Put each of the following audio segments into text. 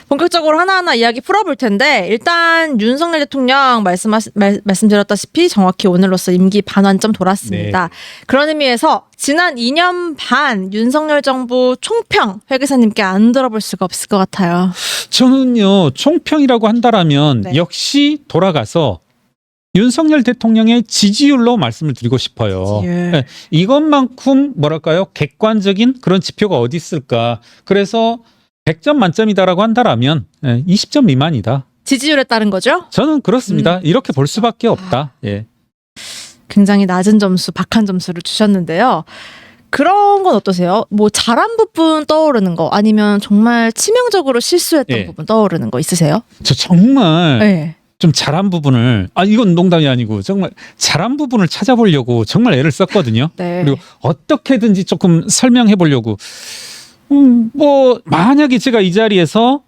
본격적으로 하나하나 이야기 풀어볼 텐데 일단 윤석열 대통령 말씀드렸다시피 정확히 오늘로써 임기 반환점 돌았습니다. 네. 그런 의미에서 지난 2년 반 윤석열 정부 총평 회 기사님께 안 들어볼 수가 없을 것 같아요. 저는요, 총평이라고 한다라면 네. 역시 돌아가서 윤석열 대통령의 지지율로 말씀을 드리고 싶어요. 지지율. 네, 이것만큼 뭐랄까요, 객관적인 그런 지표가 어디 있을까. 그래서 100점 만점이다라고 한다라면 20점 미만이다. 지지율에 따른 거죠? 저는 그렇습니다. 이렇게 볼 수밖에 없다. 예. 굉장히 낮은 점수, 박한 점수를 주셨는데요. 그런 건 어떠세요? 뭐 잘한 부분 떠오르는 거 아니면 정말 치명적으로 실수했던 예. 부분 떠오르는 거 있으세요? 저 정말 네. 좀 잘한 부분을, 이건 농담이 아니고 정말 잘한 부분을 찾아보려고 정말 애를 썼거든요. 네. 그리고 어떻게든지 조금 설명해 보려고. 뭐 만약에 제가 이 자리에서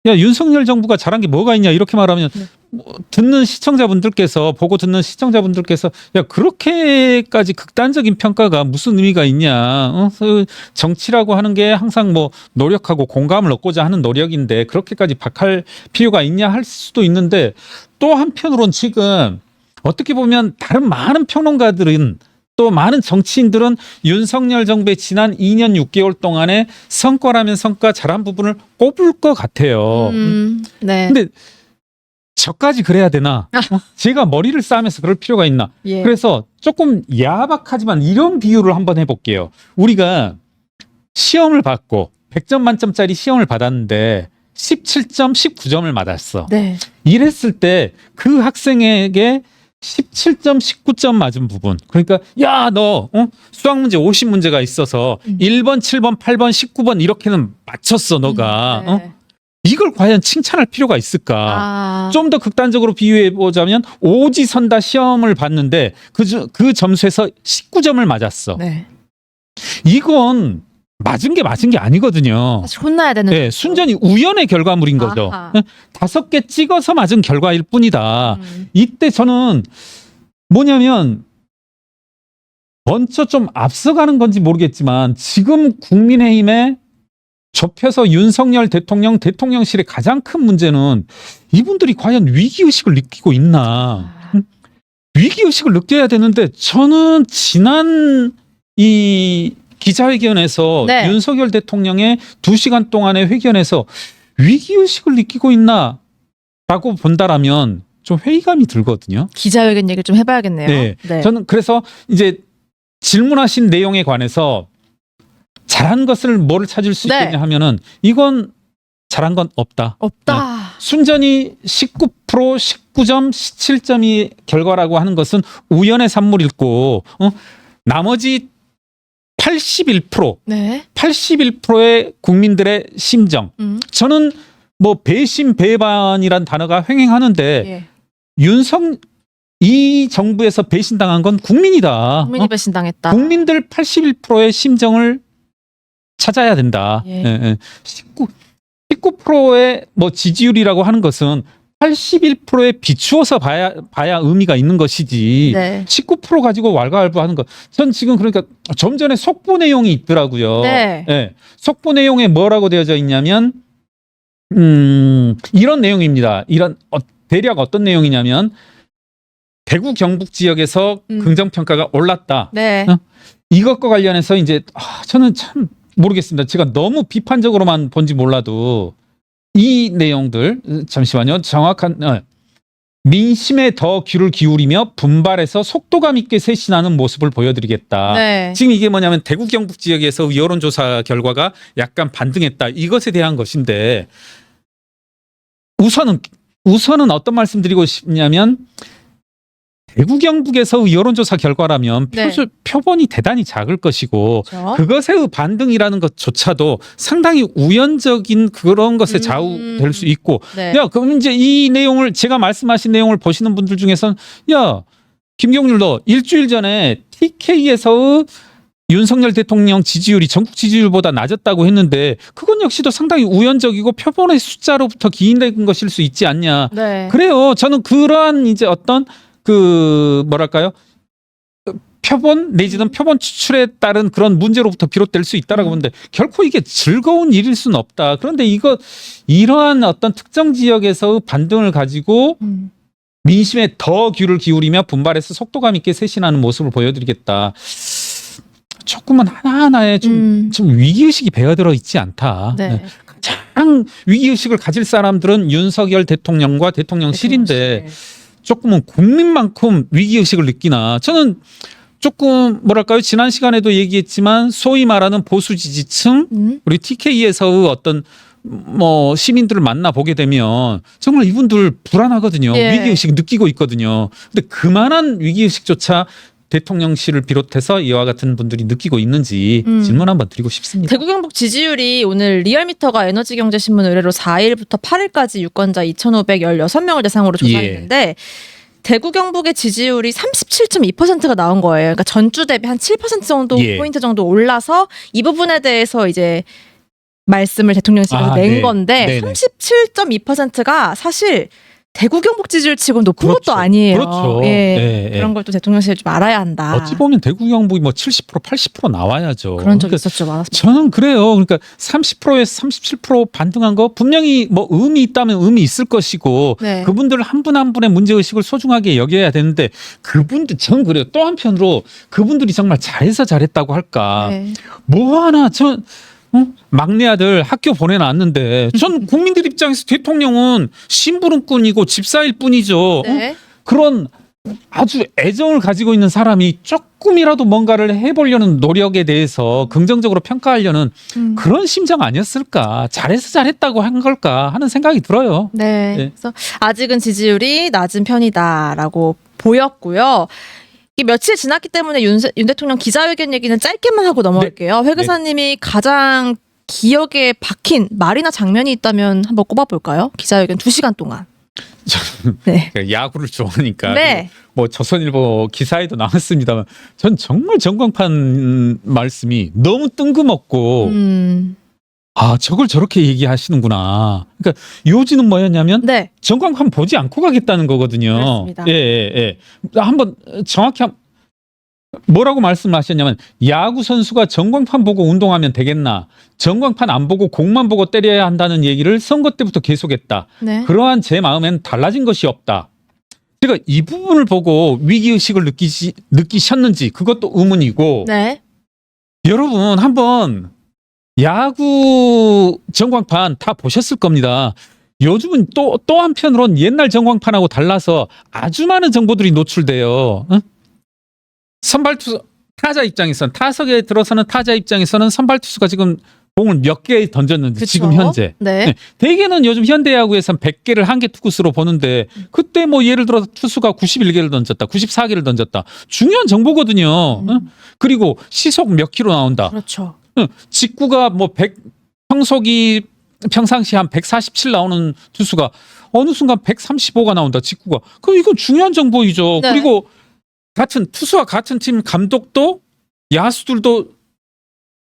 야, 윤석열 정부가 잘한 게 뭐가 있냐 이렇게 말하면 네. 뭐 듣는 시청자분들께서, 보고 듣는 시청자분들께서 야, 그렇게까지 극단적인 평가가 무슨 의미가 있냐. 그 정치라고 하는 게 항상 뭐 노력하고 공감을 얻고자 하는 노력인데 그렇게까지 박할 필요가 있냐 할 수도 있는데, 또 한편으론 지금 어떻게 보면 다른 많은 평론가들은, 또 많은 정치인들은 윤석열 정부의 지난 2년 6개월 동안의 성과라면 성과, 잘한 부분을 꼽을 것 같아요. 네. 근데 저까지 그래야 되나? 제가 머리를 싸매서 그럴 필요가 있나? 예. 그래서 조금 야박하지만 이런 비유를 한번 해볼게요. 우리가 시험을 받고 100점 만점짜리 시험을 받았는데 17점, 19점을 맞았어. 네. 이랬을 때 그 학생에게 17점, 19점 맞은 부분. 그러니까 야, 너 수학 문제 50문제가 있어서 1번, 7번, 8번, 19번 이렇게는 맞췄어, 너가. 네. 이걸 과연 칭찬할 필요가 있을까? 아. 좀 더 극단적으로 비유해 보자면 오지선다 시험을 봤는데 그 점수에서 19점을 맞았어. 네. 이건 맞은 게 아니거든요. 사실 혼나야 되는. 네, 순전히 우연의 결과물인 거죠. 아하. 5개 찍어서 맞은 결과일 뿐이다. 음. 이때 저는 뭐냐면 먼저 좀 앞서가는 건지 모르겠지만 지금 국민의힘에 좁혀서 윤석열 대통령실의 가장 큰 문제는 이분들이 과연 위기의식을 느끼고 있나. 위기의식을 느껴야 되는데 저는 지난 이 기자회견에서 네. 윤석열 대통령의 2시간 동안의 회견에서 위기의식을 느끼고 있나 라고 본다라면 좀 회의감이 들거든요. 기자회견 얘기를 좀 해봐야겠네요. 네. 네. 저는 그래서 이제 질문하신 내용에 관해서 잘한 것을 뭐를 찾을 수 네. 있겠냐 하면은 이건 잘한 건 없다. 없다. 순전히 19%, 19점, 17점이 결과라고 하는 것은 우연의 산물이고, 나머지 81%, 네. 81%의 국민들의 심정. 저는 뭐 배신, 배반이란 단어가 횡행하는데 예. 이 정부에서 배신당한 건 국민이다. 국민이 배신당했다. 국민들 81%의 심정을 찾아야 된다. 예. 19%의 뭐 지지율이라고 하는 것은 81%에 비추어서 봐야 의미가 있는 것이지. 네. 19% 가지고 왈가왈부하는 것. 전 지금 그러니까 좀 전에 속보 내용이 있더라고요. 네. 예. 속보 내용에 뭐라고 되어져 있냐면 이런 내용입니다. 대략 어떤 내용이냐면 대구 경북 지역에서 긍정평가가 올랐다. 네. 이것과 관련해서 이제 저는 참 모르겠습니다. 제가 너무 비판적으로만 본지 몰라도 이 내용들, 잠시만요. 정확한 민심에 더 귀를 기울이며 분발해서 속도감 있게 쇄신하는 모습을 보여드리겠다. 네. 지금 이게 뭐냐면 대구 경북 지역에서 여론조사 결과가 약간 반등했다. 이것에 대한 것인데 우선은 어떤 말씀 드리고 싶냐면 대구 경북에서 여론조사 결과라면 네. 표본이 대단히 작을 것이고 그렇죠. 그것의 반등이라는 것조차도 상당히 우연적인 그런 것에 좌우될 수 있고 네. 야, 그럼 이제 이 내용을 제가 말씀하신 내용을 보시는 분들 중에서는 야, 김경률 너 일주일 전에 TK에서 윤석열 대통령 지지율이 전국 지지율보다 낮았다고 했는데 그건 역시도 상당히 우연적이고 표본의 숫자로부터 기인된 것일 수 있지 않냐. 네. 그래요. 저는 그러한 이제 어떤 뭐랄까요? 표본 내지는 표본 추출에 따른 그런 문제로부터 비롯될 수 있다라고 보는데 결코 이게 즐거운 일일 수는 없다. 그런데 이러한 어떤 특정 지역에서 반등을 가지고 민심에 더 귀를 기울이며 분발해서 속도감 있게 쇄신하는 모습을 보여드리겠다. 조금은 하나하나에 좀 위기의식이 배어들어 있지 않다. 네. 가장 위기의식을 가질 사람들은 윤석열 대통령과 대통령실인데 조금은 국민만큼 위기의식을 느끼나. 저는 조금 뭐랄까요, 지난 시간에도 얘기했지만 소위 말하는 보수 지지층 우리 TK에서의 어떤 뭐 시민들을 만나보게 되면 정말 이분들 불안하거든요. 예. 위기의식 느끼고 있거든요. 근데 그만한 위기의식조차 대통령실을 비롯해서 이와 같은 분들이 느끼고 있는지 질문 한번 드리고 싶습니다. 대구 경북 지지율이 오늘 리얼미터가 에너지경제신문 의뢰로 4일부터 8일까지 유권자 2,516명을 대상으로 조사했는데 대구 경북의 지지율이 37.2%가 나온 거예요. 그러니까 전주 대비 한 7% 정도 포인트 정도 올라서 이 부분에 대해서 이제 말씀을 대통령실에서 낸 건데 네네. 37.2%가 사실 대구 경북 지지율 치고 높은 것도 아니에요. 그렇죠. 예. 그런 걸 또 대통령실이 좀 알아야 한다. 어찌 보면 대구 경북이 뭐 70% 80% 나와야죠. 그런 적 있었죠. 많았습니다. 저는 그래요. 그러니까 30%에서 37% 반등한 거 분명히 뭐 의미 있다면 의미 있을 것이고 네. 그분들 한 분 한 분의 문제의식을 소중하게 여겨야 되는데 그분들 저는 그래요. 또 한편으로 그분들이 정말 잘해서 잘했다고 할까. 네. 뭐 하나 막내 아들 학교 보내놨는데 전 국민들 입장에서 대통령은 심부름꾼이고 집사일 뿐이죠. 네. 그런 아주 애정을 가지고 있는 사람이 조금이라도 뭔가를 해보려는 노력에 대해서 긍정적으로 평가하려는 그런 심정 아니었을까? 잘해서 잘했다고 한 걸까 하는 생각이 들어요. 네. 네. 그래서 아직은 지지율이 낮은 편이다라고 보였고요. 이게 며칠 지났기 때문에 윤 대통령 기자회견 얘기는 짧게만 하고 넘어갈게요. 회 교사님이 가장 기억에 박힌 말이나 장면이 있다면 한번 꼽아볼까요? 기자회견 2시간 동안. 네. 야구를 좋아하니까 네. 뭐 조선일보 기사에도 나왔습니다만 전 정말 전광판 말씀이 너무 뜬금없고 아 저걸 저렇게 얘기하시는구나. 그러니까 요지는 뭐였냐면 네. 전광판 보지 않고 가겠다는 거거든요. 그렇습니다. 예. 한번 정확히 뭐라고 말씀하셨냐면 야구 선수가 전광판 보고 운동하면 되겠나? 전광판 안 보고 공만 보고 때려야 한다는 얘기를 선거 때부터 계속했다. 네. 그러한 제 마음엔 달라진 것이 없다. 제가 이 부분을 보고 위기의식을 느끼셨는지 그것도 의문이고 네. 여러분 한번 야구 전광판 다 보셨을 겁니다. 요즘은 또 한편으론 옛날 전광판하고 달라서 아주 많은 정보들이 노출돼요. 응? 선발 투수 타자 입장에서는 타석에 들어서는 타자 입장에서는 선발 투수가 지금 공을 몇 개 던졌는지 그쵸? 지금 현재 네. 대개는 요즘 현대야구에서는 100개를 한 개 투구수로 보는데 그때 뭐 예를 들어 투수가 91개를 던졌다 94개를 던졌다 중요한 정보거든요. 응? 그리고 시속 몇 킬로 나온다. 그렇죠. 응. 직구가 뭐 평상시 한 147 나오는 투수가 어느 순간 135가 나온다 직구가. 그럼 이건 중요한 정보이죠. 네. 그리고 같은 투수와 같은 팀 감독도 야수들도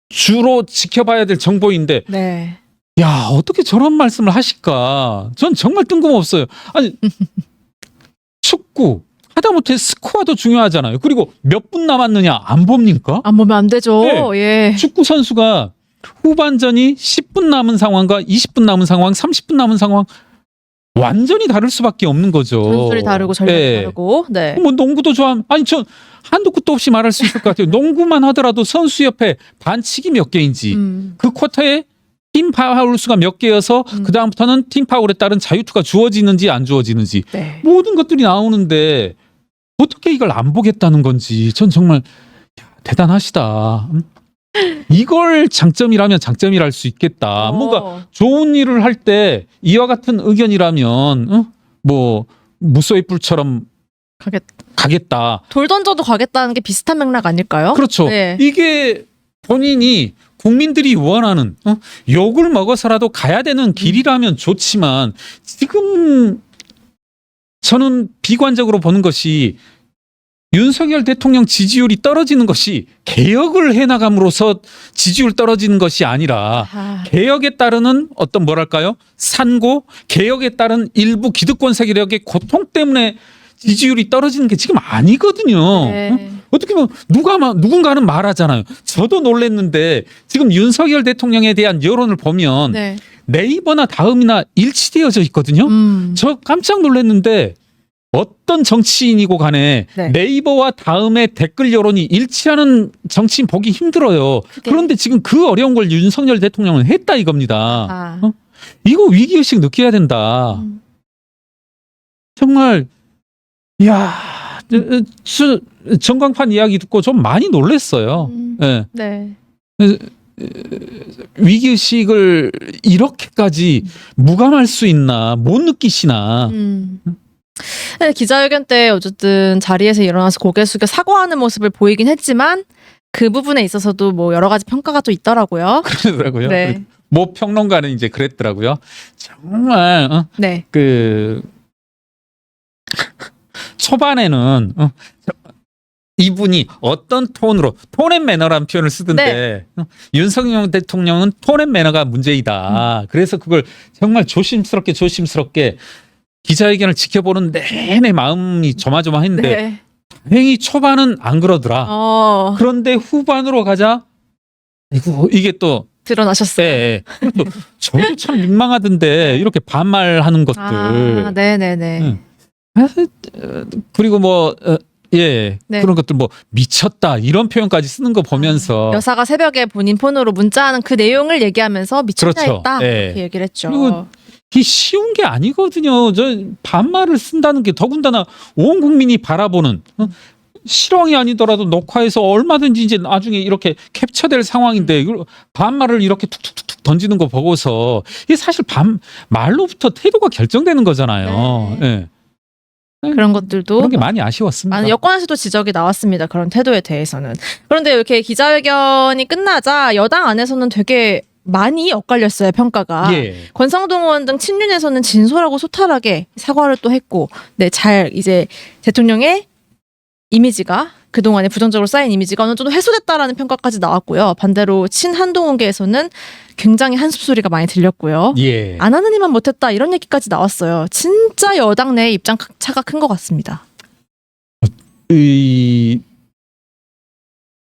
주로 지켜봐야 될 정보인데 네. 야 어떻게 저런 말씀을 하실까? 전 정말 뜬금없어요. 아니 축구 하다못해 스코어도 중요하잖아요. 그리고 몇 분 남았느냐 안 봅니까? 안 보면 안 되죠. 네. 예. 축구 선수가 후반전이 10분 남은 상황과 20분 남은 상황, 30분 남은 상황 완전히 다를 수밖에 없는 거죠. 전술이 다르고 전략이 다르고. 네. 뭐 농구도 좋아하면 아니 전 한도 끝도 없이 말할 수 있을 것 같아요. 농구만 하더라도 선수 옆에 반칙이 몇 개인지 그 쿼터에 팀 파울 수가 몇 개여서 그 다음부터는 팀 파울에 따른 자유투가 주어지는지 안 주어지는지 네. 모든 것들이 나오는데 어떻게 이걸 안 보겠다는 건지 전 정말 대단하시다. 이걸 장점이라면 장점이랄 수 있겠다. 뭔가 좋은 일을 할 때 이와 같은 의견이라면 뭐 무소의 뿔처럼 가겠다. 돌 던져도 가겠다는 게 비슷한 맥락 아닐까요? 그렇죠. 네. 이게 본인이 국민들이 원하는 욕을 먹어서라도 가야 되는 길이라면 좋지만 지금 저는 비관적으로 보는 것이 윤석열 대통령 지지율이 떨어지는 것이 개혁을 해나감으로써 지지율 떨어지는 것이 아니라 개혁에 따르는 어떤 뭐랄까요? 산고, 개혁에 따른 일부 기득권 세력의 고통 때문에 지지율이 떨어지는 게 지금 아니거든요. 네. 어떻게 보면 누군가는 말하잖아요. 저도 놀랐는데 지금 윤석열 대통령에 대한 여론을 보면 네. 네이버나 다음이나 일치되어져 있거든요. 저 깜짝 놀랐는데 어떤 정치인이고 간에 네. 네이버와 다음의 댓글 여론이 일치하는 정치인 보기 힘들어요. 그런데 지금 그 어려운 걸 윤석열 대통령은 했다 이겁니다. 이거 위기의식 느껴야 된다. 정말 야, 전광판 이야기 듣고 좀 많이 놀랐어요. 네. 네. 위기의식을 이렇게까지 무감할 수 있나, 못 느끼시나. 네, 기자회견 때 어쨌든 자리에서 일어나서 고개 숙여 사과하는 모습을 보이긴 했지만 그 부분에 있어서도 뭐 여러 가지 평가가 또 있더라고요. 그러더라고요. 네. 모 평론가는 이제 그랬더라고요. 정말 네. 초반에는 이분이 어떤 톤앤매너라는 표현을 쓰던데 윤석열 대통령은 톤앤매너가 문제이다. 그래서 그걸 정말 조심스럽게 기자회견을 지켜보는 내내 마음이 조마조마했는데 네. 다행히 초반은 안 그러더라. 그런데 후반으로 가자 이게 또 드러나셨어요. 네. 그리고 저도 참 민망하던데 이렇게 반말하는 것들. 네네네. 그리고 뭐 네. 그런 것들 뭐 미쳤다 이런 표현까지 쓰는 거 보면서 여사가 새벽에 본인 폰으로 문자하는 그 내용을 얘기하면서 미쳤다 그렇죠. 했다 네. 이렇게 얘기를 했죠. 그리고 이게 쉬운 게 아니거든요. 저 반말을 쓴다는 게 더군다나 온 국민이 바라보는 실황이 아니더라도 녹화해서 얼마든지 이제 나중에 이렇게 캡처될 상황인데 반말을 이렇게 툭툭툭툭 던지는 거 보고서 이게 사실 말로부터 태도가 결정되는 거잖아요. 네. 네. 그런 것들도 그런 게 많이 아쉬웠습니다. 많은 여권에서도 지적이 나왔습니다. 그런 태도에 대해서는. 그런데 이렇게 기자회견이 끝나자 여당 안에서는 되게 많이 엇갈렸어요, 평가가. 예. 권성동 의원 등 친윤에서는 진솔하고 소탈하게 사과를 또 했고, 네, 잘 이제 대통령의 이미지가 그동안에 부정적으로 쌓인 이미지가 어느 정도 해소됐다라는 평가까지 나왔고요. 반대로 친한동훈계에서는 굉장히 한숨소리가 많이 들렸고요. 예. 안 하는 이만 못했다 이런 얘기까지 나왔어요. 진짜 여당 내 입장 차가 큰 것 같습니다.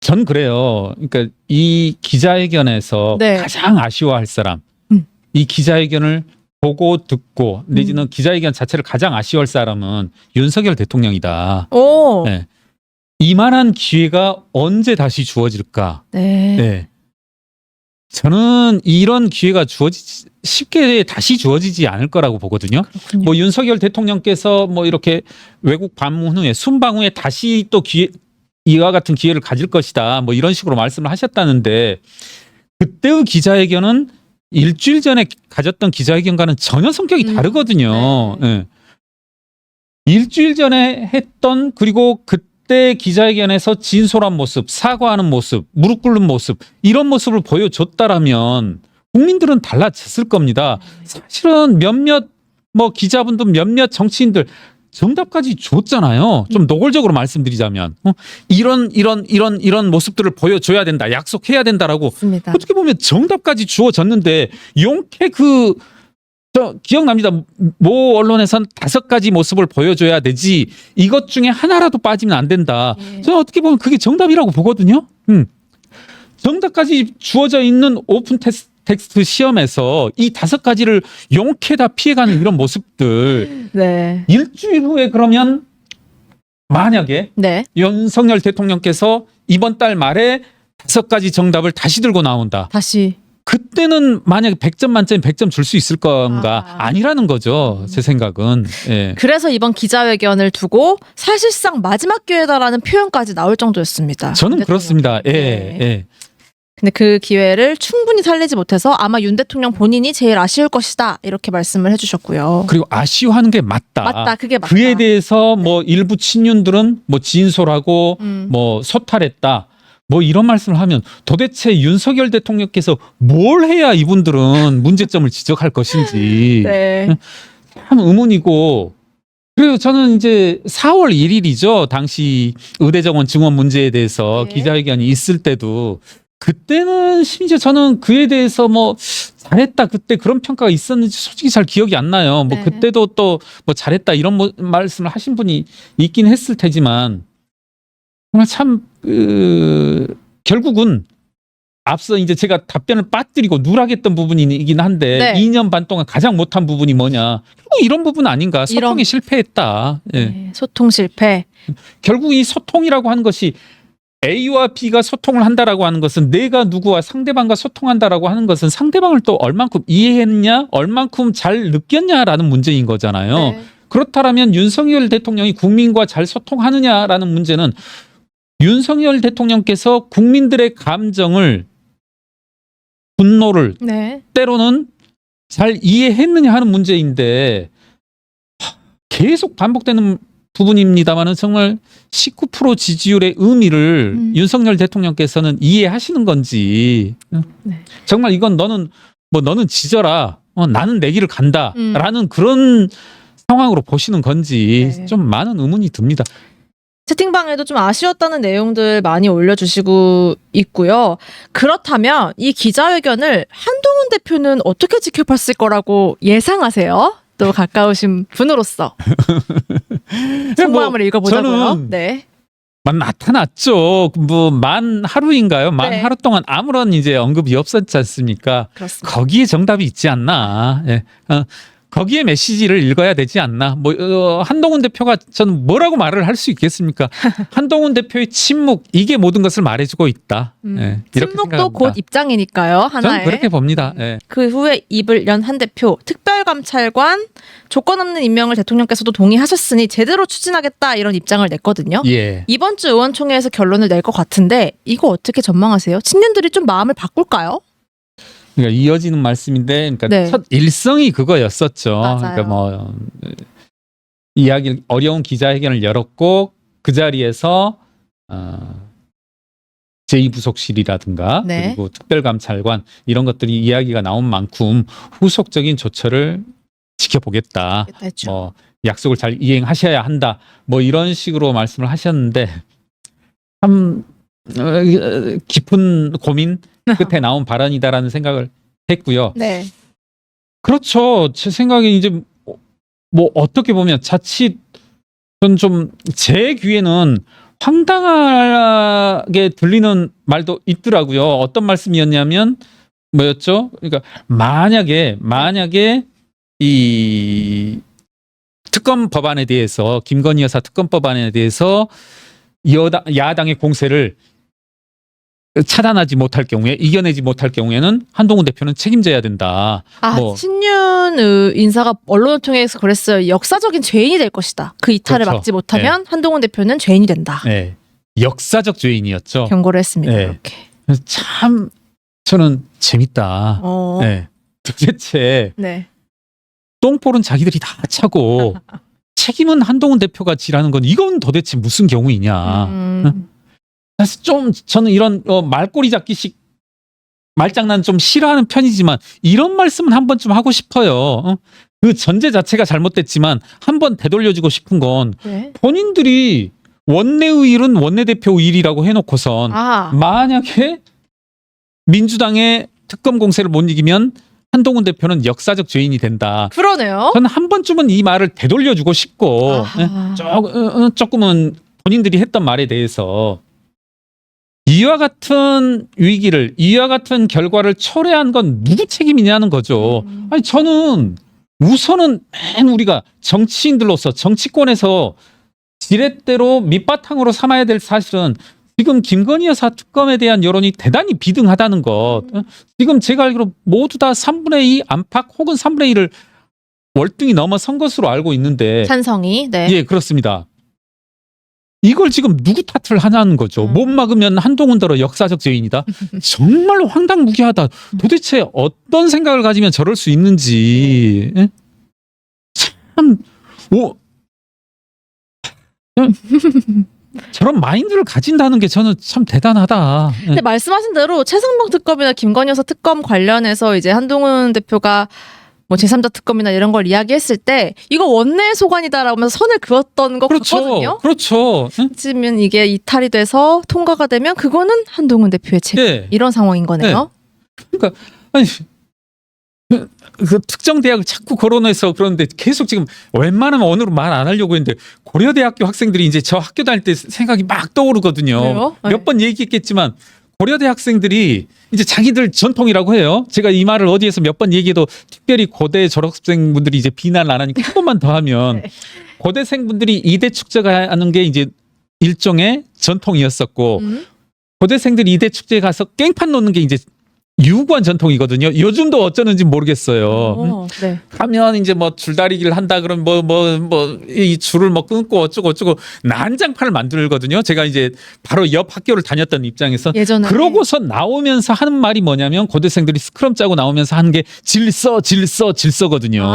전 그래요. 그러니까 이 기자회견에서 네. 가장 아쉬워할 사람, 이 기자회견을 보고 듣고 내지는 기자회견 자체를 가장 아쉬워할 사람은 윤석열 대통령이다. 오. 네. 이만한 기회가 언제 다시 주어질까? 네. 네. 저는 이런 기회가 쉽게 다시 주어지지 않을 거라고 보거든요. 그렇군요. 뭐 윤석열 대통령께서 뭐 이렇게 외국 방문 후에 순방 후에 다시 또 이와 같은 기회를 가질 것이다. 뭐 이런 식으로 말씀을 하셨다는데 그때의 기자회견은 일주일 전에 가졌던 기자회견과는 전혀 성격이 다르거든요. 네. 네. 일주일 전에 했던 그리고 그때 기자회견에서 진솔한 모습, 사과하는 모습, 무릎 꿇는 모습 이런 모습을 보여줬다라면 국민들은 달라졌을 겁니다. 사실은 몇몇 뭐 기자분들 몇몇 정치인들 정답까지 줬잖아요. 좀 노골적으로 말씀드리자면 이런 모습들을 보여줘야 된다. 약속해야 된다라고 맞습니다. 어떻게 보면 정답까지 주어졌는데 용케 저 기억납니다. 모 언론에선 5가지 모습을 보여줘야 되지 이것 중에 하나라도 빠지면 안 된다. 예. 저는 어떻게 보면 그게 정답이라고 보거든요. 정답까지 주어져 있는 오픈 텍스트 시험에서 이 5가지를 용케 다 피해가는 이런 모습들 네. 일주일 후에 그러면 만약에 네. 윤석열 대통령께서 이번 달 말에 5가지 정답을 다시 들고 나온다. 다시. 그때는 만약에 100점 만점에 100점 줄 수 있을 건가? 아니라는 거죠. 제 생각은. 예. 그래서 이번 기자회견을 두고 사실상 마지막 기회다라는 표현까지 나올 정도였습니다. 저는 그렇습니다. 예. 네. 예. 근데 그 기회를 충분히 살리지 못해서 아마 윤 대통령 본인이 제일 아쉬울 것이다 이렇게 말씀을 해주셨고요. 그리고 아쉬워하는 게 맞다. 맞다, 그게 맞다. 그에 대해서 뭐 일부 친윤들은 뭐 진솔하고 뭐 소탈했다. 뭐 이런 말씀을 하면 도대체 윤석열 대통령께서 뭘 해야 이분들은 문제점을 지적할 것인지 네. 참 의문이고 그리고 저는 이제 4월 1일이죠. 당시 의대정원 증원 문제에 대해서 네. 기자회견이 있을 때도 그때는 심지어 저는 그에 대해서 뭐 잘했다 그때 그런 평가가 있었는지 솔직히 잘 기억이 안 나요. 뭐 네. 그때도 또 뭐 잘했다 이런 말씀을 하신 분이 있긴 했을 테지만 정말 참 결국은 앞서 이제 제가 답변을 빠뜨리고 누락했던 부분이긴 한데 네. 2년 반 동안 가장 못한 부분이 뭐냐? 결국 이런 부분 아닌가? 소통이 실패했다. 예. 네, 소통 실패. 결국 이 소통이라고 하는 것이 A와 B가 소통을 한다라고 하는 것은 내가 누구와 상대방과 소통한다라고 하는 것은 상대방을 또 얼만큼 이해했냐, 얼만큼 잘 느꼈냐라는 문제인 거잖아요. 네. 그렇다면 윤석열 대통령이 국민과 잘 소통하느냐라는 문제는 윤석열 대통령께서 국민들의 감정을, 분노를 네. 때로는 잘 이해했느냐 하는 문제인데 계속 반복되는 부분입니다만은 정말 19% 지지율의 의미를 윤석열 대통령께서는 이해하시는 건지 네. 정말 이건 너는 지져라 나는 내 길을 간다라는 그런 상황으로 보시는 건지 네. 좀 많은 의문이 듭니다. 채팅방에도 좀 아쉬웠다는 내용들 많이 올려주시고 있고요. 그렇다면 이 기자회견을 한동훈 대표는 어떻게 지켜봤을 거라고 예상하세요? 또 가까우신 분으로서 속마음을 읽어보자고요. 저는 네. 나타났죠. 만 하루인가요? 만 네. 하루 동안 아무런 이제 언급이 없었지 않습니까? 그렇습니다. 거기에 정답이 있지 않나. 예. 거기에 메시지를 읽어야 되지 않나. 한동훈 대표가 저는 뭐라고 말을 할 수 있겠습니까? 한동훈 대표의 침묵 이게 모든 것을 말해주고 있다. 예. 이렇게 침묵도 생각합니다. 곧 입장이니까요. 하나에. 저는 그렇게 봅니다. 예. 그 후에 입을 연 한 대표, 특별감찰관, 조건 없는 임명을 대통령께서도 동의하셨으니 제대로 추진하겠다 이런 입장을 냈거든요. 예. 이번 주 의원총회에서 결론을 낼 것 같은데 이거 어떻게 전망하세요? 친윤들이 좀 마음을 바꿀까요? 그러니까 이어지는 말씀인데, 그러니까 네. 첫 일성이 그거였었죠. 맞아요. 그러니까 이야기 어려운 기자회견을 열었고 그 자리에서 제2부속실이라든가 네. 그리고 특별감찰관 이런 것들이 이야기가 나온 만큼 후속적인 조처를 지켜보겠다. 했죠. 약속을 잘 이행하셔야 한다. 이런 식으로 말씀을 하셨는데 참 깊은 고민 끝에 나온 발언이다라는 생각을 했고요. 네. 그렇죠. 제 생각에 이제 어떻게 보면 자칫 전 좀 제 귀에는 황당하게 들리는 말도 있더라고요. 어떤 말씀이었냐면 뭐였죠? 그러니까 만약에 이 특검 법안에 대해서 김건희 여사 특검 법안에 대해서 야당의 공세를 차단하지 못할 경우에 이겨내지 못할 경우에는 한동훈 대표는 책임져야 된다. 친윤 인사가 언론을 통해서 그랬어요. 역사적인 죄인이 될 것이다. 그 이탈을 그렇죠. 막지 못하면 한동훈 대표는 죄인이 된다. 네. 역사적 죄인이었죠. 경고를 했습니다. 네. 이렇게. 참 저는 재밌다. 네. 도대체 네. 똥볼은 자기들이 다 차고 책임은 한동훈 대표가 지라는 건 이건 도대체 무슨 경우이냐. 사실 좀 저는 이런 말꼬리 잡기식 말장난 좀 싫어하는 편이지만 이런 말씀은 한 번쯤 하고 싶어요. 그 전제 자체가 잘못됐지만 한 번 되돌려주고 싶은 건 네. 본인들이 원내의 일은 원내대표 일이라고 해놓고선 만약에 민주당의 특검 공세를 못 이기면 한동훈 대표는 역사적 죄인이 된다. 그러네요. 저는 한 번쯤은 이 말을 되돌려주고 싶고 조금은 본인들이 했던 말에 대해서 이와 같은 위기를 이와 같은 결과를 초래한 건 누구 책임이냐는 거죠. 아니 저는 우선은 우리가 정치인들로서 정치권에서 지렛대로 밑바탕으로 삼아야 될 사실은 지금 김건희 여사 특검에 대한 여론이 대단히 비등하다는 것. 지금 제가 알기로 모두 다 3분의 2 안팎 혹은 3분의 1을 월등히 넘어선 것으로 알고 있는데 찬성이. 네. 예, 그렇습니다. 이걸 지금 누구 탓을 하냐는 거죠. 못 막으면 한동훈더러 역사적 죄인이다. 정말로 황당무계하다. 도대체 어떤 생각을 가지면 저럴 수 있는지. 참 저런 마인드를 가진다는 게 저는 참 대단하다. 근데 말씀하신 대로 최상병 특검이나 김건희 여사 특검 관련해서 이제 한동훈 대표가 제3자 특검이나 이런 걸 이야기했을 때 이거 원내 소관이다라고 하면서 선을 그었던 거 같거든요. 그렇죠. 지금 이게 이탈이 돼서 통과가 되면 그거는 한동훈 대표의 책임. 이런 상황인 거네요. 그러니까 아니 그 특정 대학을 자꾸 거론해서 그러는데 계속 지금 웬만하면 언어로 말 안 하려고 했는데 고려대학교 학생들이 이제 저 학교 다닐 때 생각이 막 떠오르거든요. 왜요? 몇 번 얘기했겠지만 고려대 학생들이 이제 자기들 전통이라고 해요. 제가 이 말을 어디에서 몇 번 얘기해도 특별히 고대 졸업생분들이 이제 비난을 안 하니까 한 번만 더 하면 네. 고대생분들이 이대 축제가 하는 게 이제 일종의 전통이었었고 고대생들이 이대 축제에 가서 깽판 놓는 게 이제 유구한 전통이거든요. 요즘도 어쩌는지 모르겠어요. 네. 하면 이제 뭐 줄다리기를 한다 그러면 이 줄을 뭐 끊고 어쩌고 난장판을 만들거든요. 제가 이제 바로 옆 학교를 다녔던 입장에서 예전에 그러고서 나오면서 하는 말이 뭐냐면 고대생들이 스크럼 짜고 나오면서 하는 게 질서거든요.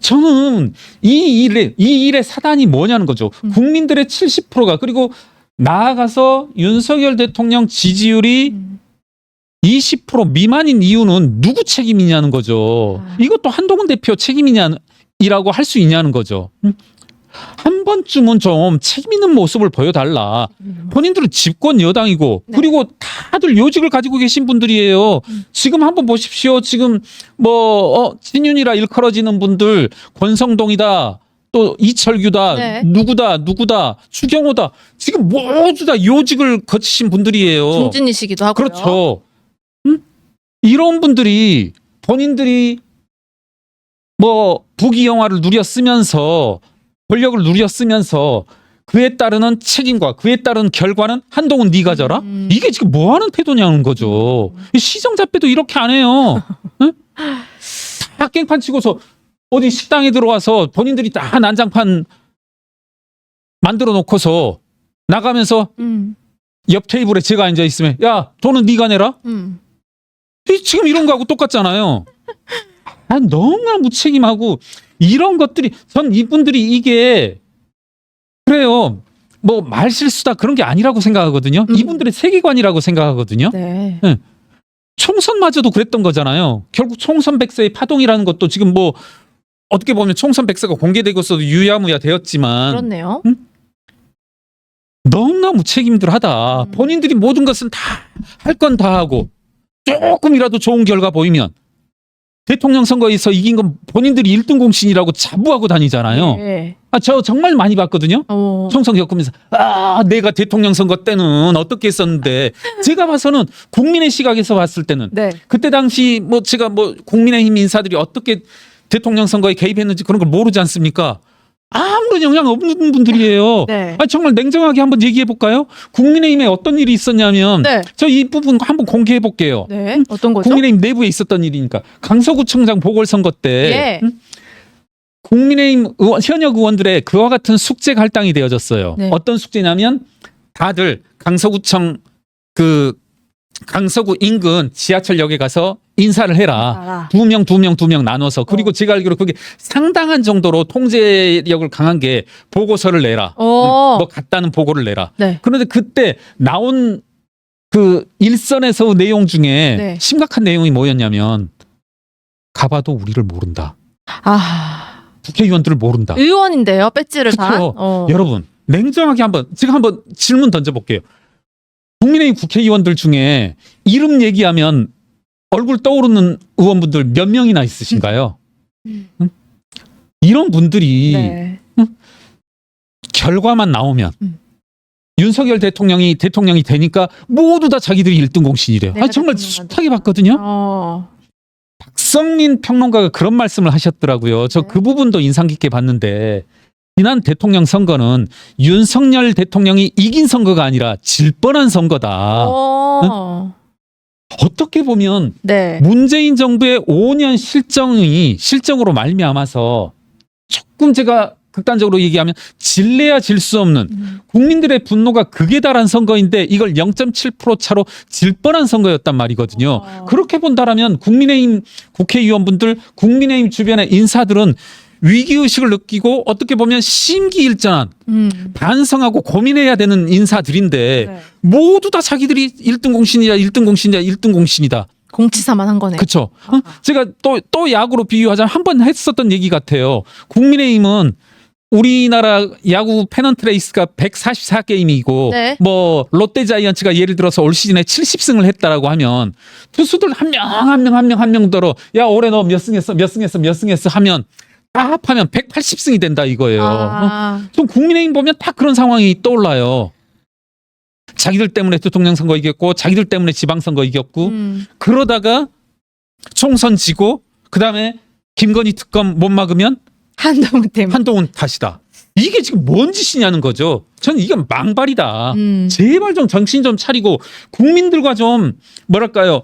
저는 이 일의 사단이 뭐냐는 거죠. 국민들의 70%가 그리고 나아가서 윤석열 대통령 지지율이 20% 미만인 이유는 누구 책임이냐는 거죠. 이것도 한동훈 대표 책임이냐라고 할 수 있냐는 거죠. 한 번쯤은 좀 책임 있는 모습을 보여달라. 본인들은 집권 여당이고 그리고 다들 요직을 가지고 계신 분들이에요. 지금 한번 보십시오. 지금 친윤이라 일컬어지는 분들 권성동이다. 또 이철규다. 네. 누구다. 추경호다. 지금 모두 다 요직을 거치신 분들이에요. 중진이시기도 하고요. 그렇죠. 이런 분들이 본인들이 부귀영화를 누렸으면서 권력을 누렸으면서 그에 따르는 책임과 그에 따른 결과는 한동훈 네가 져라? 이게 지금 뭐 하는 태도냐는 거죠. 시정잡배도 이렇게 안 해요. 응? 다 깽판 치고서 어디 식당에 들어와서 본인들이 다 난장판 만들어 놓고서 나가면서 옆 테이블에 제가 앉아 있으면 야 돈은 네가 내라? 지금 이런 거하고 똑같잖아요. 너무나 무책임하고 이런 것들이 전 이분들이 이게 그래요. 말 실수다 그런 게 아니라고 생각하거든요. 이분들의 세계관이라고 생각하거든요. 네. 네. 총선마저도 그랬던 거잖아요. 결국 총선 백세의 파동이라는 것도 지금 어떻게 보면 총선 백세가 공개되고서도 유야무야 되었지만 그렇네요. 너무나 무책임들하다. 본인들이 모든 것은 다 할 건 다 하고 조금이라도 좋은 결과 보이면 대통령 선거에서 이긴 건 본인들이 1등 공신이라고 자부하고 다니잖아요. 네. 저 정말 많이 봤거든요. 총선 겪으면서 내가 대통령 선거 때는 어떻게 했었는데 제가 봐서는 국민의 시각에서 봤을 때는 네. 그때 당시 제가 국민의힘 인사들이 어떻게 대통령 선거에 개입했는지 그런 걸 모르지 않습니까? 아무런 영향 없는 분들이에요. 네. 정말 냉정하게 한번 얘기해 볼까요? 국민의힘에 어떤 일이 있었냐면 네. 저 이 부분 한번 공개해 볼게요. 네. 어떤 거죠? 국민의힘 내부에 있었던 일이니까 강서구청장 보궐선거 때 예. 국민의힘 현역 의원들의 그와 같은 숙제가 할당이 되어졌어요. 네. 어떤 숙제냐면 다들 강서구청 강서구 인근 지하철역에 가서 인사를 해라. 두 명 나눠서. 그리고 제가 알기로 그게 상당한 정도로 통제력을 강한 게 보고서를 내라. 같다는 보고를 내라. 네. 그런데 그때 나온 일선에서 내용 중에 네. 심각한 내용이 뭐였냐면 가봐도 우리를 모른다. 국회의원들을 모른다. 의원인데요. 배지를 다. 여러분 냉정하게 제가 한번 질문 던져볼게요. 국민의힘 국회의원들 중에 이름 얘기하면 얼굴 떠오르는 의원분들 몇 명이나 있으신가요? 응? 이런 분들이 네. 결과만 나오면 윤석열 대통령이 되니까 모두 다 자기들이 1등 공신이래요. 정말 숱하게 봤거든요. 박성민 평론가가 그런 말씀을 하셨더라고요. 저 그 부분도 인상 깊게 봤는데 지난 대통령 선거는 윤석열 대통령이 이긴 선거가 아니라 질 뻔한 선거다. 어떻게 보면 네. 문재인 정부의 5년 실정으로 말미암아서 조금 제가 극단적으로 얘기하면 질래야 질 수 없는 국민들의 분노가 극에 달한 선거인데 이걸 0.7% 차로 질 뻔한 선거였단 말이거든요. 그렇게 본다라면 국민의힘 국회의원분들, 국민의힘 주변의 인사들은 위기의식을 느끼고 어떻게 보면 심기일전한 반성하고 고민해야 되는 인사들인데 네. 모두 다 자기들이 1등 공신이다. 공치사만 한 거네. 그렇죠. 제가 또 야구로 비유하자면 한 번 했었던 얘기 같아요. 국민의힘은 우리나라 야구 페넌트 레이스가 144게임이고 네. 뭐 롯데 자이언츠가 예를 들어서 올 시즌에 70승을 했다라고 하면 투수들 한 명 한 명더러 야 올해 너 몇 승했어 하면 다 합하면 180승이 된다 이거예요. 좀 국민의힘 보면 다 그런 상황이 떠올라요. 자기들 때문에 대통령 선거 이겼고 자기들 때문에 지방선거 이겼고 그러다가 총선 지고 그다음에 김건희 특검 못 막으면 한동훈 때문에. 한동훈 탓이다. 이게 지금 뭔 짓이냐는 거죠. 저는 이건 망발이다. 제발 좀 정신 좀 차리고 국민들과 좀 뭐랄까요.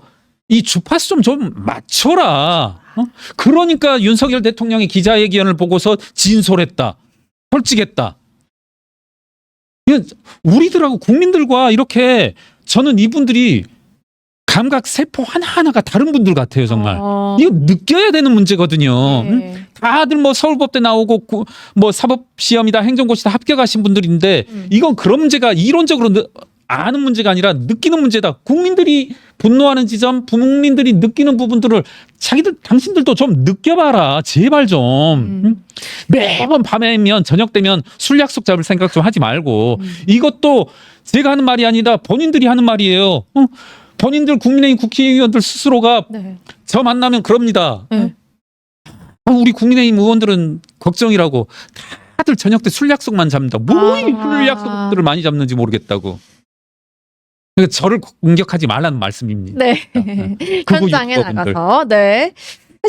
이 주파수 좀 맞춰라. 그러니까 윤석열 대통령이 기자회견을 보고서 진솔했다. 솔직했다. 우리들하고 국민들과 이렇게 저는 이분들이 감각 세포 하나하나가 다른 분들 같아요, 정말. 이거 느껴야 되는 문제거든요. 네. 다들 뭐 서울법대 나오고 뭐 사법시험이다 행정고시다 합격하신 분들인데 이건 그런 문제가 이론적으로 아는 문제가 아니라 느끼는 문제다. 국민들이 분노하는 지점, 국민들이 느끼는 부분들을 당신들도 좀 느껴봐라. 제발 좀. 매번 밤에면 저녁 되면 술 약속 잡을 생각 좀 하지 말고 이것도 제가 하는 말이 아니라 본인들이 하는 말이에요. 본인들 국민의힘 국회의원들 스스로가 네. 저 만나면 그럽니다. 네. 우리 국민의힘 의원들은 걱정이라고 다들 저녁 때 술 약속만 잡는다. 뭐 술 약속들을 많이 잡는지 모르겠다고. 그러니까 저를 공격하지 말라는 말씀입니다. 네. 현장에 나가서. 네.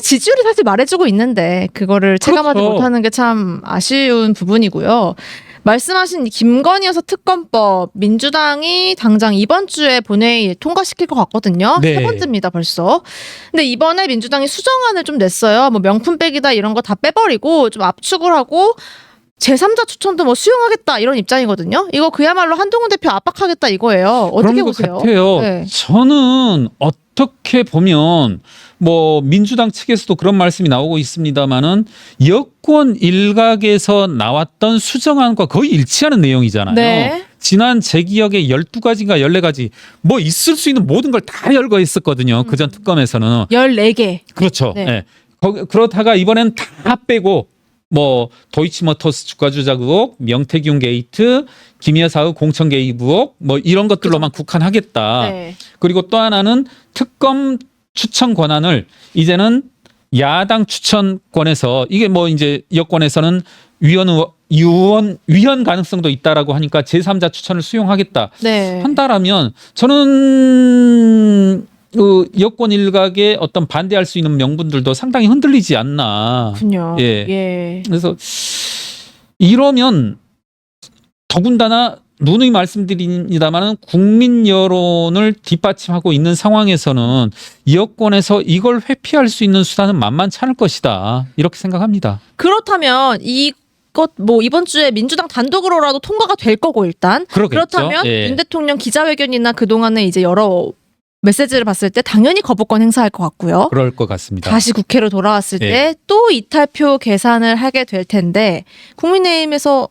지지율이 사실 말해주고 있는데 그거를 체감하지 그렇죠. 못하는 게 참 아쉬운 부분이고요. 말씀하신 이 김건희 여사 특검법 민주당이 당장 이번 주에 본회의에 통과시킬 것 같거든요. 네. 3번째입니다 벌써. 근데 이번에 민주당이 수정안을 좀 냈어요. 뭐 명품 빼기다 이런 거 다 빼버리고 좀 압축을 하고 제3자 추천도 뭐 수용하겠다 이런 입장이거든요. 이거 그야말로 한동훈 대표 압박하겠다 이거예요. 어떻게 그런 것 보세요? 같아요. 네. 저는 어떻게 보면 뭐 민주당 측에서도 그런 말씀이 나오고 있습니다만은 여권 일각에서 나왔던 수정안과 거의 일치하는 내용이잖아요. 네. 지난 제 기억에 12가지인가 14가지 뭐 있을 수 있는 모든 걸 다 열거했었거든요. 그전 특검에서는. 14개. 그렇죠. 네. 네. 그러다가 이번엔 다 빼고 뭐 도이치모터스 주가 조작 의혹, 명태균 게이트, 김 여사의 공천 개입 의혹 뭐 이런 것들로만 국한하겠다. 네. 그리고 또 하나는 특검 추천 권한을 이제는 야당 추천권에서 이게 뭐 이제 여권에서는 위헌 가능성도 있다라고 하니까 제3자 추천을 수용하겠다. 네. 한다라면 저는 그 여권 일각의 어떤 반대할 수 있는 명분들도 상당히 흔들리지 않나. 그렇군요. 예. 예. 그래서 이러면 더군다나 누누이 말씀드립니다만은 국민 여론을 뒷받침하고 있는 상황에서는 여권에서 이걸 회피할 수 있는 수단은 만만치 않을 것이다. 이렇게 생각합니다. 그렇다면 이것 뭐 이번 주에 민주당 단독으로라도 통과가 될 거고 일단 그러겠죠. 그렇다면 예. 윤 대통령 기자회견이나 그동안에 이제 여러 메시지를 봤을 때 당연히 거부권 행사할 것 같고요. 그럴 것 같습니다. 다시 국회로 돌아왔을 예. 때 또 이탈표 계산을 하게 될 텐데 국민의힘에서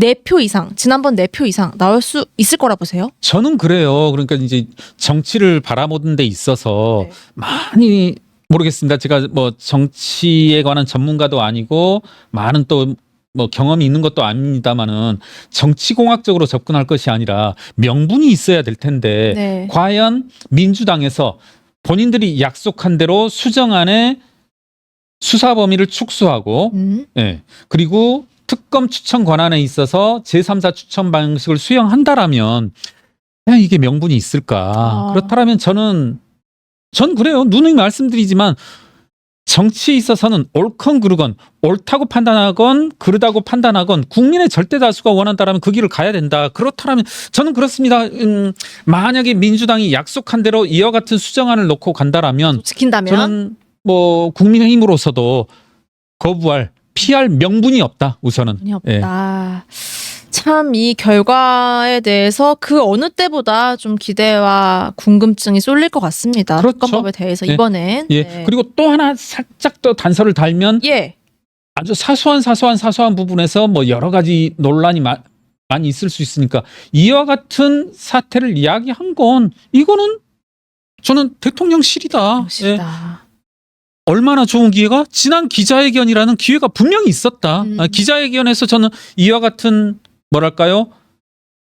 4표 이상, 지난번 4표 이상 나올 수 있을 거라 보세요? 저는 그래요. 그러니까 이제 정치를 바라보는 데 있어서 네. 많이 모르겠습니다. 제가 뭐 정치에 관한 전문가도 아니고 많은 또 뭐 경험이 있는 것도 아닙니다만은 정치공학적으로 접근할 것이 아니라 명분이 있어야 될 텐데 네. 과연 민주당에서 본인들이 약속한 대로 수정안에 수사 범위를 축소하고 예. 그리고 특검 추천 권한에 있어서 제3자 추천 방식을 수용한다라면 그냥 이게 명분이 있을까? 그렇다면 전 그래요. 누누이 말씀드리지만 정치에 있어서는 옳건 그르건 옳다고 판단하건 그르다고 판단하건 국민의 절대 다수가 원한다라면 그 길을 가야 된다. 그렇다면 저는 그렇습니다. 만약에 민주당이 약속한 대로 이와 같은 수정안을 놓고 간다라면 지킨다면 저는 뭐 국민의힘으로서도 피할 명분이 없다. 우선은. 명분이 없다. 참 이 결과에 대해서 그 어느 때보다 좀 기대와 궁금증이 쏠릴 것 같습니다. 그렇죠. 특검법에 대해서 예. 이번엔. 예. 네. 그리고 또 하나 살짝 더 단서를 달면 예. 아주 사소한 부분에서 뭐 여러 가지 논란이 많이 있을 수 있으니까 이와 같은 사태를 이야기한 건 이거는 저는 대통령실이다. 역시다. 얼마나 좋은 기회가? 지난 기자회견이라는 기회가 분명히 있었다. 기자회견에서 저는 이와 같은 뭐랄까요?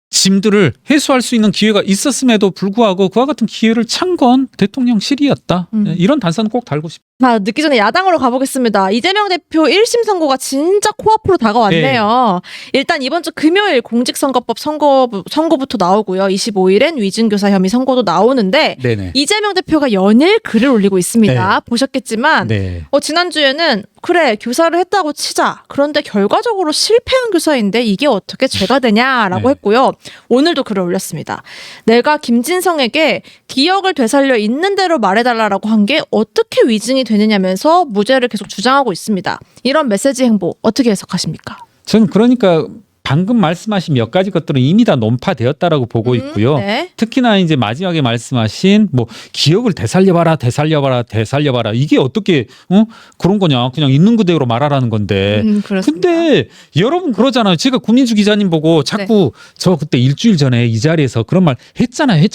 짐들을 해소할 수 있는 기회가 있었음에도 불구하고 그와 같은 기회를 찬 건 대통령실이었다. 이런 단서는 꼭 달고 싶다. 늦기 전에 야당으로 가보겠습니다. 이재명 대표 1심 선고가 진짜 코앞으로 다가왔네요. 일단 이번 주 금요일 공직선거법 선고부터 나오고요. 25일엔 위증교사 혐의 선고도 나오는데 네네. 이재명 대표가 연일 글을 올리고 있습니다. 네. 보셨겠지만 네. 지난주에는 그래 교사를 했다고 치자. 그런데 결과적으로 실패한 교사인데 이게 어떻게 죄가 되냐라고 네. 했고요. 오늘도 글을 올렸습니다. 내가 김진성에게 기억을 되살려 있는 대로 말해달라고 한 게 어떻게 위증이 되느냐면서 무죄를 계속 주장하고 있습니다. 이런 메시지 행보 어떻게 해석하십니까? 저는 그러니까 방금 말씀하신 몇 가지 것들은 이미 다 논파되었다라고 보고 있고요. 네. 특히나 이제 마지막에 말씀하신 뭐 기억을 되살려봐라 이게 어떻게 그런 거냐? 그냥 있는 그대로 말하라는 건데. 그렇습니다. 근데 여러분 그러잖아요. 제가 국민주 기자님 보고 자꾸 저 그때 일주일 전에 이 자리에서 그런 말 했잖아요.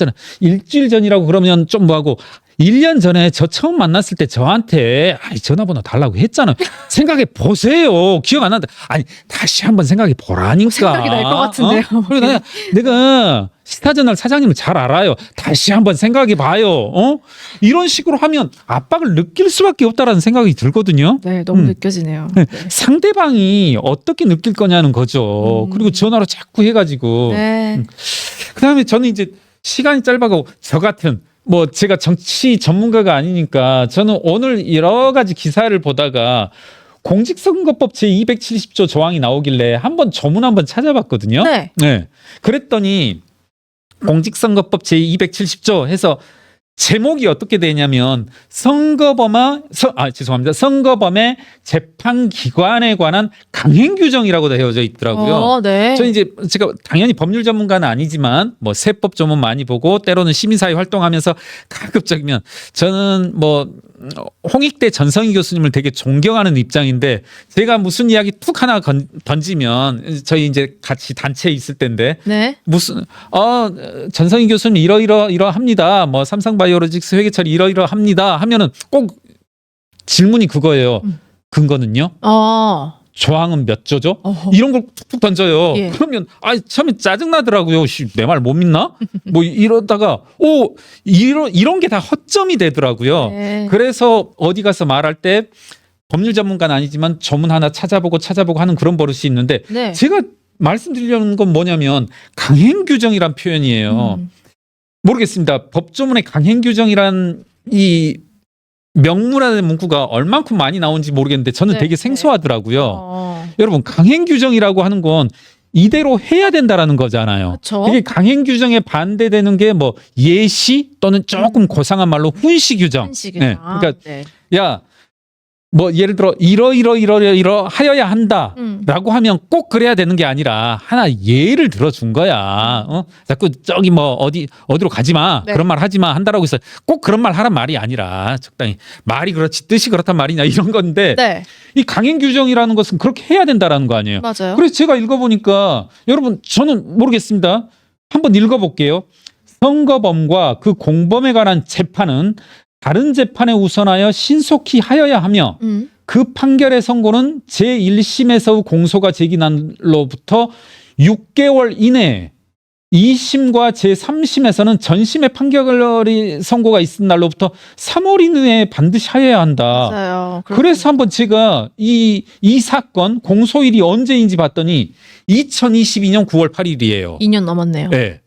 일주일 전이라고 그러면 좀 뭐하고 1년 전에 저 처음 만났을 때 저한테 전화번호 달라고 했잖아요. 생각해 보세요. 기억 안 난다. 아니 다시 한번 생각해 보라니까. 생각이 날 것 같은데요. 그리고 내가 스타저널 사장님을 잘 알아요. 다시 한번 생각해 봐요. 이런 식으로 하면 압박을 느낄 수밖에 없다라는 생각이 들거든요. 네, 너무 느껴지네요. 네. 상대방이 어떻게 느낄 거냐는 거죠. 그리고 전화로 자꾸 해가지고. 네. 그다음에 저는 이제 시간이 짧아가고 저 같은 제가 정치 전문가가 아니니까 저는 오늘 여러 가지 기사를 보다가 공직선거법 제270조 조항이 나오길래 한번 조문 한번 찾아봤거든요. 네. 그랬더니 공직선거법 제270조 해서 제목이 어떻게 되냐면 선거범의 재판기관에 관한 강행규정이라고 되어져 있더라고요. 네. 저는 이제 제가 당연히 법률 전문가는 아니지만 세법 전문 많이 보고 때로는 시민사회 활동하면서 가급적이면 저는 홍익대 전성희 교수님을 되게 존경하는 입장인데 제가 무슨 이야기 툭 하나 던지면 저희 이제 같이 단체에 있을 때인데 네. 무슨 전성희 교수님 이러합니다. 삼성바이오로직스 회계처리 이러합니다. 하면은 꼭 질문이 그거예요. 근거는요? 조항은 몇 조죠? 이런 걸 툭툭 던져요. 예. 그러면 처음에 짜증나더라고요. 내 말 못 믿나? 이러다가 이런 게 다 허점이 되더라고요. 네. 그래서 어디 가서 말할 때 법률 전문가는 아니지만 조문 하나 찾아보고 하는 그런 버릇이 있는데 네. 제가 말씀드리려는 건 뭐냐면 강행규정이란 표현이에요. 모르겠습니다. 법조문에 강행규정이란 이 명문화된 문구가 얼만큼 많이 나온지 모르겠는데 저는 네. 되게 생소하더라고요. 여러분 강행규정이라고 하는 건 이대로 해야 된다라는 거잖아요. 그렇죠. 이게 강행규정에 반대되는 게 예시 또는 조금 고상한 말로 훈시규정. 네. 그러니까 야 예를 들어 이러 하여야 한다라고 하면 꼭 그래야 되는 게 아니라 하나 예를 들어준 거야. 자꾸 저기 어디로 가지 마. 네. 그런 말 하지 마 한다라고 해서 꼭 그런 말 하란 말이 아니라 적당히 말이 그렇지 뜻이 그렇단 말이냐 이런 건데 네. 이 강행 규정이라는 것은 그렇게 해야 된다라는 거 아니에요. 맞아요. 그래서 제가 읽어보니까 여러분 저는 모르겠습니다. 한번 읽어볼게요. 선거범과 그 공범에 관한 재판은 다른 재판에 우선하여 신속히 하여야 하며 그 판결의 선고는 제1심에서 공소가 제기난 날로부터 6개월 이내에 2심과 제3심에서는 전심의 판결이 선고가 있은 날로부터 3월 이내에 반드시 하여야 한다. 맞아요. 그래서 한번 제가 이 사건 공소일이 언제인지 봤더니 2022년 9월 8일이에요. 2년 넘었네요. 네.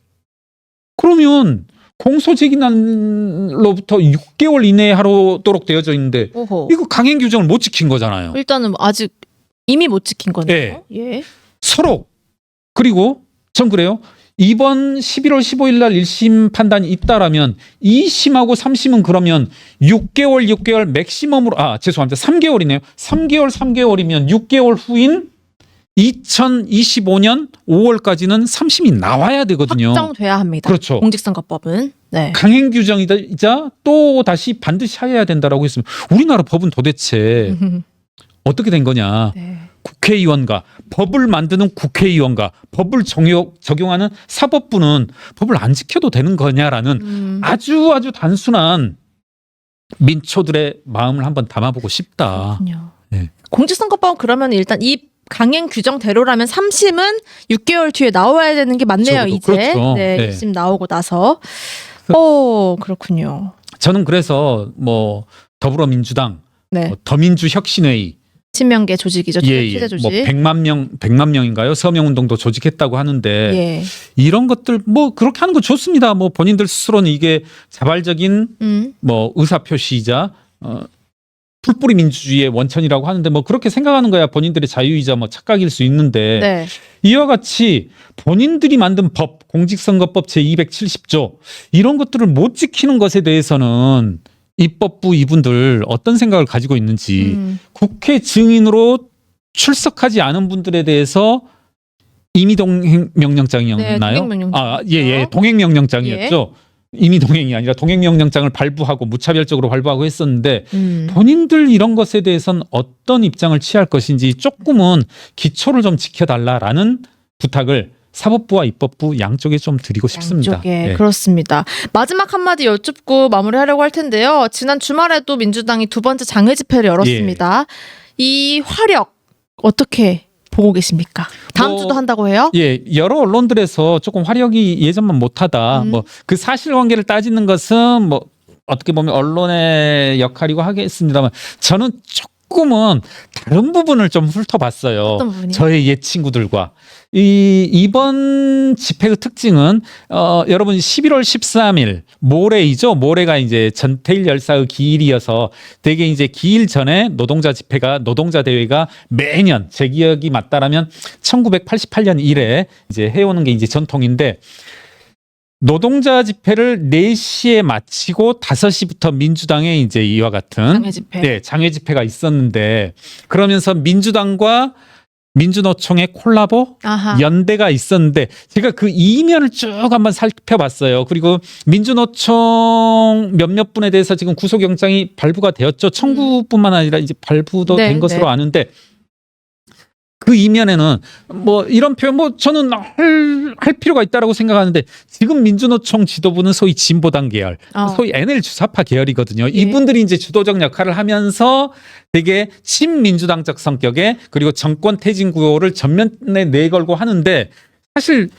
그러면 공소 제기난 날로부터 6개월 이내에 하도록 되어져 있는데 이거 강행 규정을 못 지킨 거잖아요. 일단은 아직 이미 못 지킨 거네요. 예. 서로 그리고 전 그래요. 이번 11월 15일 날 1심 판단이 있다라면 2심하고 3심은 그러면 6개월 맥시멈으로 죄송합니다. 3개월이네요. 3개월이면 6개월 후인 2025년 5월까지는 3심이 나와야 되거든요. 확정돼야 합니다. 그렇죠. 공직선거법은. 네. 강행 규정이자 또 다시 반드시 하여야 된다라고 했으면 우리나라 법은 도대체 어떻게 된 거냐. 네. 국회의원과 법을 만드는 국회의원과 법을 적용하는 사법부는 법을 안 지켜도 되는 거냐라는 아주 단순한 민초들의 마음을 한번 담아보고 싶다. 그렇군요. 네. 공직선거법은 그러면 일단 이 강행 규정대로라면 3심은 6개월 뒤에 나와야 되는 게 맞네요. 적어도. 이제 그렇죠. 네, 네. 1심 나오고 나서. 그렇군요. 저는 그래서 뭐 더불어민주당, 네. 뭐 더민주혁신회의, 친명계 조직이죠. 예, 취재 조직. 뭐 100만 명인가요? 서명운동도 조직했다고 하는데 예. 이런 것들 뭐 그렇게 하는 거 좋습니다. 뭐 본인들 스스로는 이게 자발적인 뭐 의사표시이자 풀뿌리 민주주의의 원천이라고 하는데 뭐 그렇게 생각하는 거야 본인들의 자유이자 뭐 착각일 수 있는데 네. 이와 같이 본인들이 만든 법, 공직선거법 제270조 이런 것들을 못 지키는 것에 대해서는 입법부 이분들 어떤 생각을 가지고 있는지 국회 증인으로 출석하지 않은 분들에 대해서 임의동행명령장이었나요? 네, 동행명령장. 예, 동행명령장이었죠. 임의동행이 아니라 동행명령장을 발부하고 무차별적으로 발부하고 했었는데 본인들 이런 것에 대해서는 어떤 입장을 취할 것인지 조금은 기초를 좀 지켜달라라는 부탁을 사법부와 입법부 양쪽에 좀 드리고 싶습니다. 양쪽에 예. 그렇습니다. 마지막 한마디 여쭙고 마무리하려고 할 텐데요. 지난 주말에도 민주당이 두 번째 장외 집회를 열었습니다. 이 화력 어떻게 보고 계십니까? 다음 주도 한다고 해요? 예, 여러 언론들에서 조금 화력이 예전만 못하다. 뭐 그 사실관계를 따지는 것은 뭐 어떻게 보면 언론의 역할이고 하겠습니다만 저는 조금은 다른 부분을 좀 훑어봤어요. 어떤 부분이요? 저의 옛 친구들과 이번 집회의 특징은 여러분 11월 13일 모레이죠. 모레가 이제 전태일 열사의 기일이어서 되게 이제 기일 전에 노동자 대회가 매년 제 기억이 맞다라면 1988년 이래 이제 해오는 게 이제 전통인데 노동자 집회를 4시에 마치고 5시부터 민주당의 이제 이와 같은 장외 집회. 네, 장외 집회가 있었는데 그러면서 민주당과 민주노총의 콜라보 아하. 연대가 있었는데 제가 그 이면을 쭉 한번 살펴봤어요. 그리고 민주노총 몇몇 분에 대해서 지금 구속영장이 발부가 되었죠. 청구뿐만 아니라 이제 발부도 네, 된 것으로 네. 아는데 그 이면에는 뭐 이런 표현 뭐 저는 할 필요가 있다라고 생각하는데 지금 민주노총 지도부는 소위 진보당 계열, 소위 NL 주사파 계열이거든요. 예. 이분들이 이제 주도적 역할을 하면서 되게 친민주당적 성격의 그리고 정권 퇴진 구호를 전면에 내걸고 하는데 사실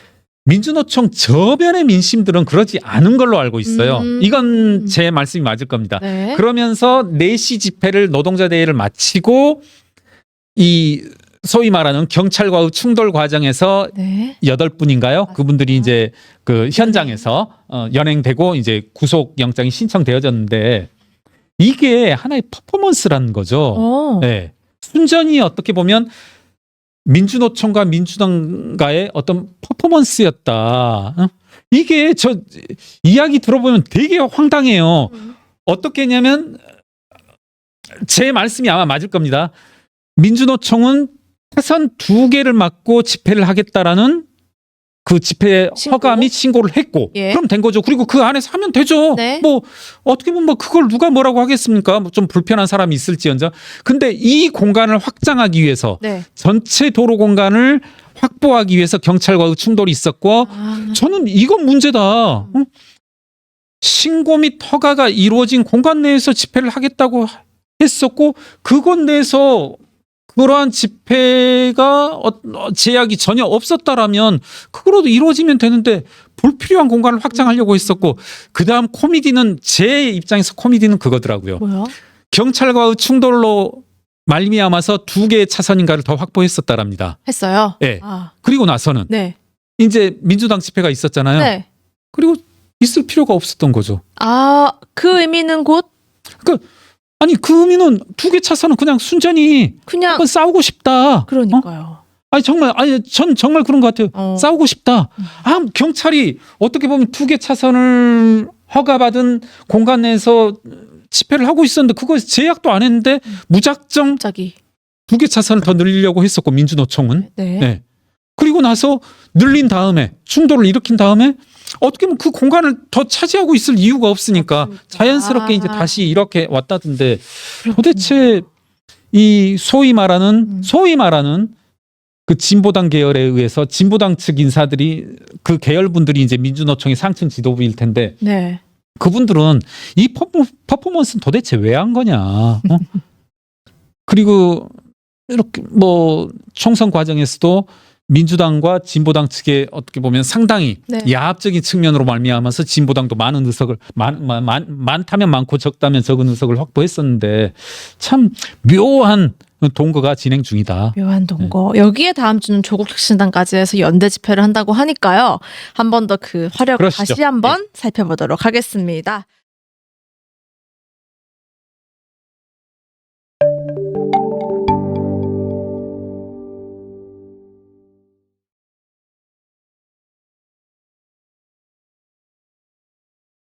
민주노총 저변의 민심들은 그러지 않은 걸로 알고 있어요. 이건 제 말씀이 맞을 겁니다. 네. 그러면서 4시 집회를 노동자 대회를 마치고 이 소위 말하는 경찰과의 충돌 과정에서 네. 8분인가요? 그분들이 이제 그 현장에서 연행되고 이제 구속 영장이 신청되어졌는데 이게 하나의 퍼포먼스라는 거죠. 네. 순전히 어떻게 보면 민주노총과 민주당과의 어떤 퍼포먼스였다. 이게 저 이야기 들어보면 되게 황당해요. 어떻게 했냐면 제 말씀이 아마 맞을 겁니다. 민주노총은 타선 2개를 맞고 집회를 하겠다라는 그 집회 신고? 허가 및 신고를 했고 예. 그럼 된 거죠. 그리고 그 안에서 하면 되죠. 네. 뭐 어떻게 보면 뭐 그걸 누가 뭐라고 하겠습니까? 뭐 좀 불편한 사람이 있을지언정. 근데 이 공간을 확장하기 위해서 네. 전체 도로 공간을 확보하기 위해서 경찰과의 충돌이 있었고 저는 이건 문제다. 신고 및 허가가 이루어진 공간 내에서 집회를 하겠다고 했었고 그것 내에서 그러한 집회가 제약이 전혀 없었다라면 그거로도 이루어지면 되는데 불필요한 공간을 확장하려고 했었고 그다음 코미디는 제 입장에서 코미디는 그거더라고요. 뭐요? 경찰과의 충돌로 말미암아서 2개의 차선인가를 더 확보했었다랍니다. 했어요? 네. 그리고 나서는 네. 이제 민주당 집회가 있었잖아요. 네. 그리고 있을 필요가 없었던 거죠. 그 의미는 곧 아니 그 의미는 2개 차선은 그냥 순전히 그냥 한번 싸우고 싶다. 그러니까요. 아니 정말 전 정말 그런 것 같아요. 싸우고 싶다. 경찰이 어떻게 보면 2개 차선을 허가받은 공간 내에서 집회를 하고 있었는데 그거에서 제약도 안 했는데 무작정 갑자기 2개 차선을 더 늘리려고 했었고 민주노총은. 네. 네. 그리고 나서 늘린 다음에 충돌을 일으킨 다음에 어떻게 보면 그 공간을 더 차지하고 있을 이유가 없으니까 자연스럽게 이제 다시 이렇게 왔다던데 도대체 이 소위 말하는 그 진보당 계열에 의해서 진보당 측 인사들이 그 계열분들이 이제 민주노총의 상층 지도부일 텐데 네. 그분들은 이 퍼포먼스는 도대체 왜 한 거냐. 그리고 이렇게 뭐 총선 과정에서도 민주당과 진보당 측에 어떻게 보면 상당히 네. 야합적인 측면으로 말미암아서 진보당도 많은 의석을 많다면 많고 적다면 적은 의석을 확보했었는데 참 묘한 동거가 진행 중이다. 묘한 동거. 여기에 다음 주는 조국 혁신당까지 해서 연대 집회를 한다고 하니까요. 한 번 더 그 화력을 그러시죠. 다시 한번 살펴보도록 하겠습니다.